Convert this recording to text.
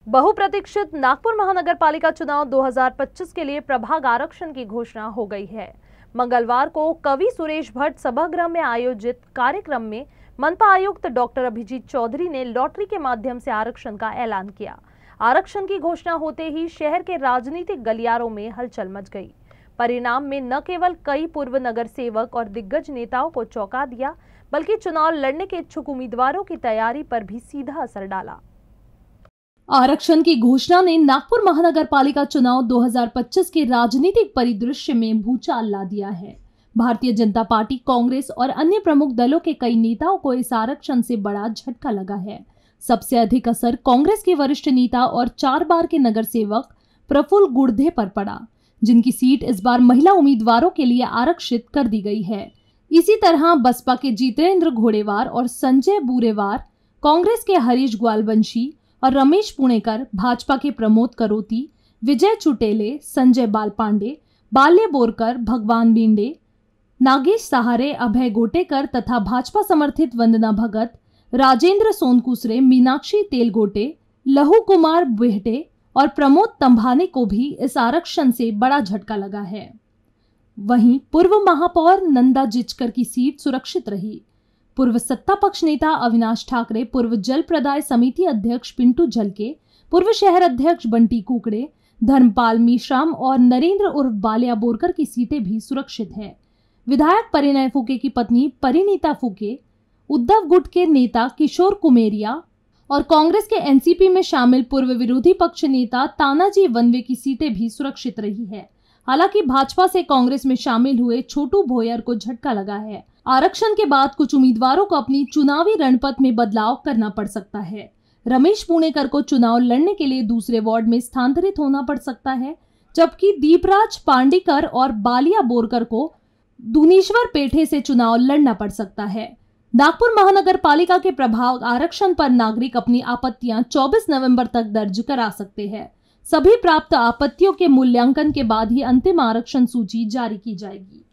बहुप्रतीक्षित नागपुर महानगर पालिका चुनाव 2025 के लिए प्रभाग आरक्षण की घोषणा हो गई है। मंगलवार को कवि सुरेश भट्ट सभागृह में आयोजित कार्यक्रम में मनपा आयुक्त डॉक्टर अभिजीत चौधरी ने लॉटरी के माध्यम से आरक्षण का ऐलान किया। आरक्षण की घोषणा होते ही शहर के राजनीतिक गलियारों में हलचल मच गई। परिणाम में न केवल कई पूर्व नगर सेवक और दिग्गज नेताओं को चौंका दिया, बल्कि चुनाव लड़ने के इच्छुक उम्मीदवारों की तैयारी पर भी सीधा असर डाला। आरक्षण की घोषणा ने नागपुर महानगर पालिका चुनाव 2025 के राजनीतिक परिदृश्य में भूचाल ला दिया है। भारतीय जनता पार्टी, कांग्रेस और अन्य प्रमुख दलों के कई नेताओं को इस आरक्षण से बड़ा झटका लगा है। सबसे अधिक असर कांग्रेस के वरिष्ठ नेता और 4 बार के नगर सेवक प्रफुल्ल गुर्दे पर पड़ा, जिनकी सीट इस बार महिला उम्मीदवारों के लिए आरक्षित कर दी गई है। इसी तरह बसपा के जितेंद्र घोड़ेवार और संजय बुरेवार, कांग्रेस के हरीश ग्वालवंशी और रमेश पुणेकर, भाजपा के प्रमोद करोती, विजय चुटेले, संजय बालपांडे, बाल्य बोरकर, भगवान बिंडे, नागेश सहारे, अभय गोटेकर तथा भाजपा समर्थित वंदना भगत, राजेंद्र सोनकुसरे, मीनाक्षी तेलगोटे, लहू कुमार बेहटे और प्रमोद तंभाने को भी इस आरक्षण से बड़ा झटका लगा है। वहीं पूर्व महापौर नंदा जिचकर की सीट सुरक्षित रही। पूर्व सत्ता पक्ष नेता अविनाश ठाकरे, पूर्व जल प्रदाय समिति अध्यक्ष पिंटू झलके, पूर्व शहर अध्यक्ष बंटी कुकड़े, धर्मपाल मीश्राम और नरेंद्र उर्फ बालिया बोरकर की सीटें भी सुरक्षित है। विधायक परिणय फुके की पत्नी परिणीता फुके, उद्धव गुट के नेता किशोर कुमेरिया और कांग्रेस के एनसीपी में शामिल पूर्व विरोधी पक्ष नेता तानाजी वनवे की सीटें भी सुरक्षित रही है। हालांकि भाजपा से कांग्रेस में शामिल हुए छोटू भोयर को झटका लगा है। आरक्षण के बाद कुछ उम्मीदवारों को अपनी चुनावी रणपट में बदलाव करना पड़ सकता है। रमेश पुणेकर को चुनाव लड़ने के लिए दूसरे वार्ड में स्थानांतरित होना पड़ सकता है, जबकि दीपराज पांडेकर और बालिया बोरकर को दुनीश्वर पेठे से चुनाव लड़ना पड़ सकता है। नागपुर महानगर पालिका के प्रभाग आरक्षण पर नागरिक अपनी आपत्तियां 24 नवंबर तक दर्ज करा सकते हैं। सभी प्राप्त आपत्तियों के मूल्यांकन के बाद ही अंतिम आरक्षण सूची जारी की जाएगी।